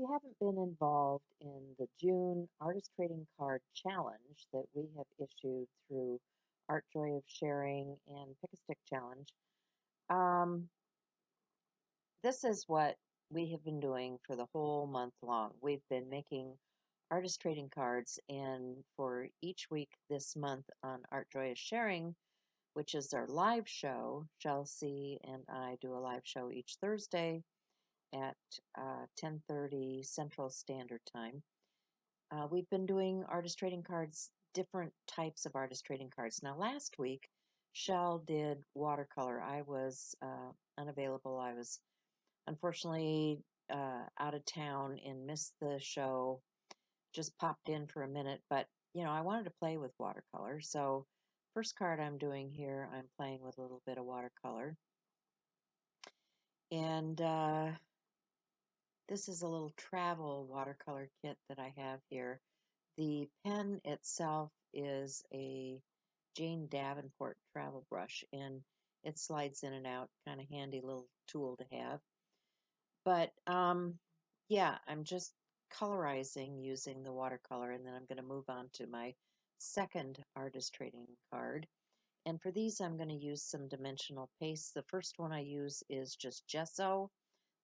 you haven't been involved in the June Artist Trading Card Challenge that we have issued through Art Joy of Sharing and Pick a Stick Challenge, um, this is what we have been doing for the whole month long. We've been making artist trading cards, and for each week this month on Art Joy of Sharing, which is our live show, Chelsea and I do a live show each Thursday at 10:30 Central Standard Time. We've been doing artist trading cards, different types of artist trading cards. Now, last week, Shell did watercolor. I was unavailable. I was unfortunately out of town and missed the show. Just popped in for a minute, but I wanted to play with watercolor. So, first card I'm doing here, I'm playing with a little bit of watercolor. And this is a little travel watercolor kit that I have here. The pen itself is a Jane Davenport travel brush, and it slides in and out, kind of handy little tool to have. But yeah, I'm just colorizing using the watercolor, and then I'm going to move on to my second artist trading card. And for these, I'm going to use some dimensional paste. The first one I use is just gesso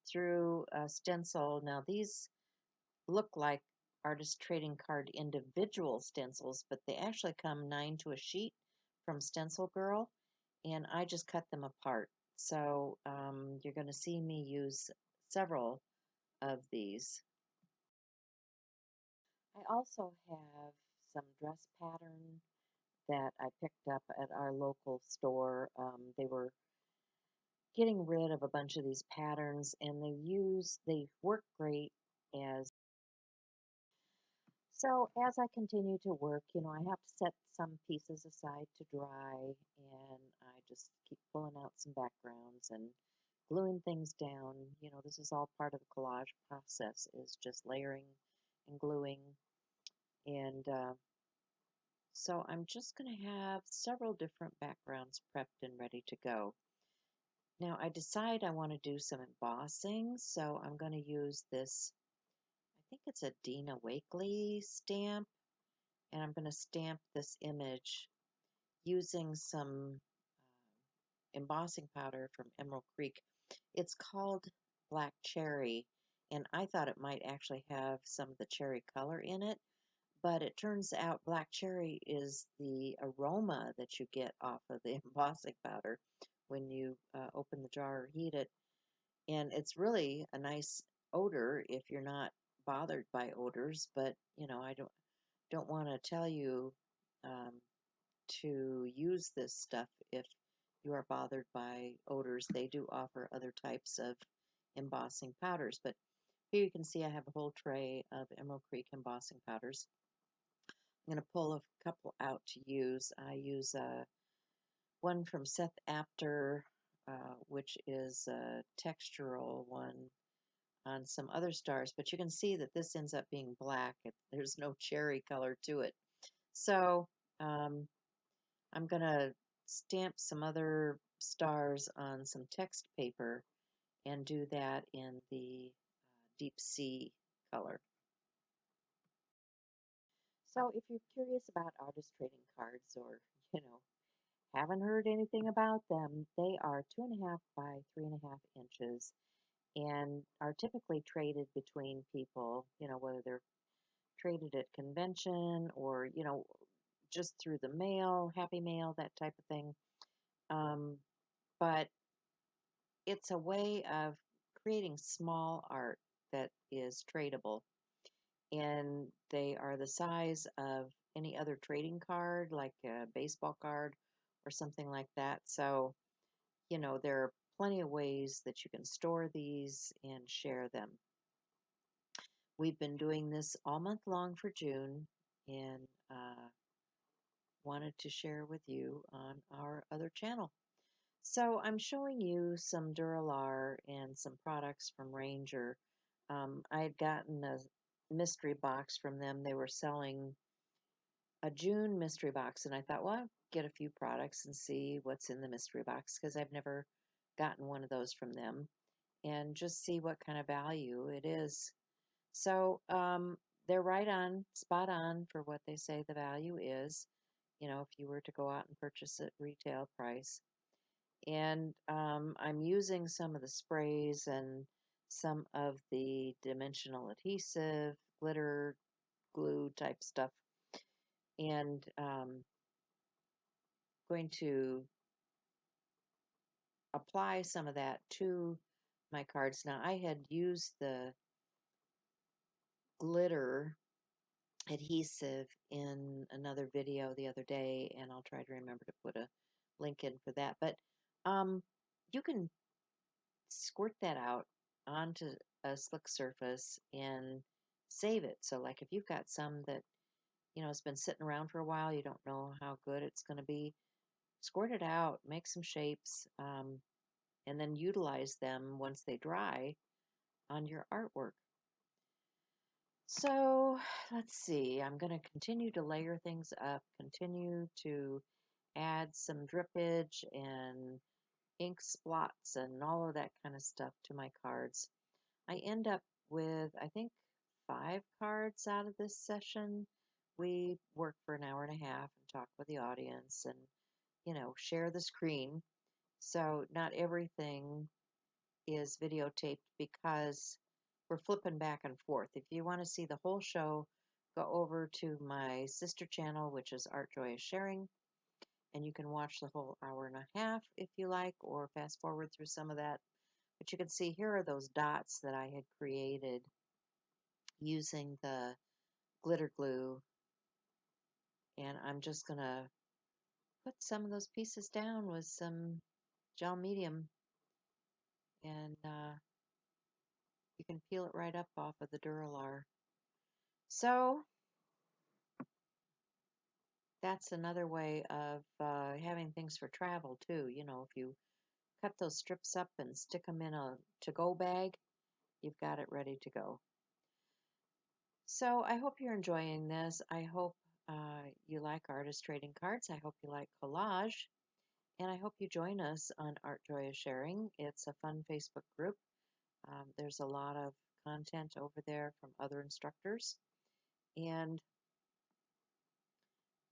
through a stencil. Now, these look like artist trading card individual stencils, but they actually come 9 to a sheet from Stencil Girl, and I just cut them apart. So you're going to see me use several of these. I also have some dress pattern that I picked up at our local store. They were getting rid of a bunch of these patterns, and they work great as. So as I continue to work, I have to set some pieces aside to dry, and I just keep pulling out some backgrounds and gluing things down. This is all part of the collage process, is just layering and gluing. And so I'm just going to have several different backgrounds prepped and ready to go. Now I decide I want to do some embossing, so I'm going to use this, I think it's a Dina Wakley stamp, and I'm going to stamp this image using some embossing powder from Emerald Creek. It's called Black Cherry, and I thought it might actually have some of the cherry color in it, but it turns out black cherry is the aroma that you get off of the embossing powder when you open the jar or heat it, and it's really a nice odor if you're not bothered by odors. But I don't want to tell you um, to use this stuff if you are bothered by odors. They do offer other types of embossing powders, but here you can see I have a whole tray of Emerald Creek embossing powders. I'm going to pull a couple out to use. I use one from Seth Apter, which is a textural one on some other stars, but you can see that this ends up being black. There's no cherry color to it. So I'm going to stamp some other stars on some text paper and do that in the deep sea color. So if you're curious about artist trading cards, or, haven't heard anything about them, they are 2.5 by 3.5 inches and are typically traded between people, whether they're traded at convention or, just through the mail, happy mail, that type of thing. But it's a way of creating small art that is tradable, and they are the size of any other trading card, like a baseball card or something like that. So, there are plenty of ways that you can store these and share them. We've been doing this all month long for June, and wanted to share with you on our other channel. So I'm showing you some Duralar and some products from Ranger. I had gotten a mystery box from them. They were selling a June mystery box, and I thought, well, I'll get a few products and see what's in the mystery box, because I've never gotten one of those from them, and just see what kind of value it is. So they're right on, spot on for what they say the value is, if you were to go out and purchase at retail price. And I'm using some of the sprays and some of the dimensional adhesive, glitter, glue type stuff, and going to apply some of that to my cards. Now, I had used the glitter adhesive in another video the other day, and I'll try to remember to put a link in for that. But you can squirt that out onto a slick surface and save it. So, like if you've got some that has been sitting around for a while, you don't know how good it's going to be, squirt it out, make some shapes, and then utilize them once they dry on your artwork. So let's see, I'm going to continue to layer things up, continue to add some drippage and ink spots and all of that kind of stuff to my cards. I end up with, I think, 5 cards out of this session. We work for an hour and a half and talk with the audience and, share the screen. So not everything is videotaped because we're flipping back and forth. If you want to see the whole show, go over to my sister channel, which is Art Joy is Sharing, and you can watch the whole hour and a half if you like, or fast forward through some of that. But you can see here are those dots that I had created using the glitter glue, and I'm just going to put some of those pieces down with some gel medium, and you can peel it right up off of the Duralar. So that's another way of having things for travel too. If you cut those strips up and stick them in a to-go bag, you've got it ready to go. So I hope you're enjoying this. I hope you like artist trading cards. I hope you like collage. And I hope you join us on Art Joy is Sharing. It's a fun Facebook group. There's a lot of content over there from other instructors. And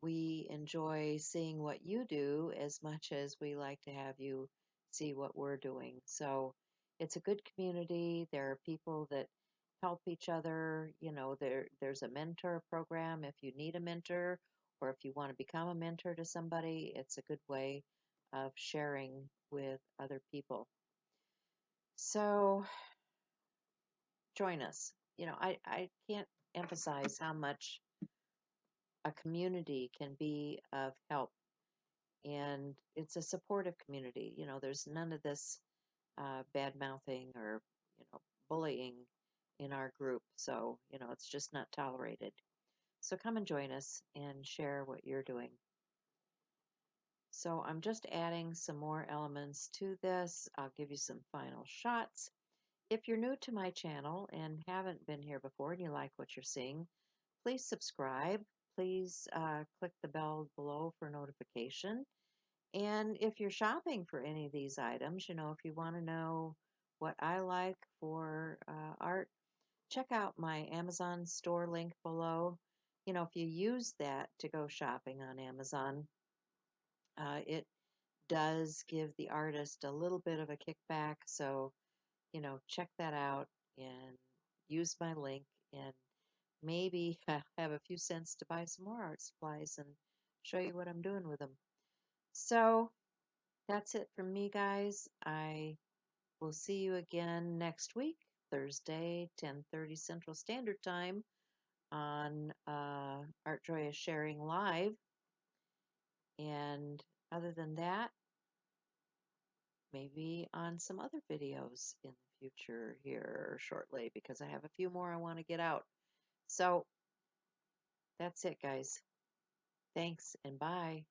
we enjoy seeing what you do as much as we like to have you see what we're doing. So it's a good community. There are people that help each other. There's a mentor program if you need a mentor or if you want to become a mentor to somebody. It's a good way of sharing with other people. So join us. I can't emphasize how much a community can be of help, and it's a supportive community. There's none of this bad mouthing or bullying in our group, so it's just not tolerated. So come and join us and share what you're doing. So I'm just adding some more elements to this. I'll give you some final shots. If you're new to my channel and haven't been here before and you like what you're seeing, please subscribe. Please click the bell below for notification. And if you're shopping for any of these items, if you want to know what I like for art, check out my Amazon store link below. If you use that to go shopping on Amazon, it does give the artist a little bit of a kickback. So, check that out and use my link, and maybe have a few cents to buy some more art supplies and show you what I'm doing with them. So, that's it from me, guys. I will see you again next week, Thursday, 10:30 Central Standard Time on Art Joy is Sharing Live. And other than that, maybe on some other videos in the future here shortly, because I have a few more I want to get out. So that's it, guys. Thanks and bye.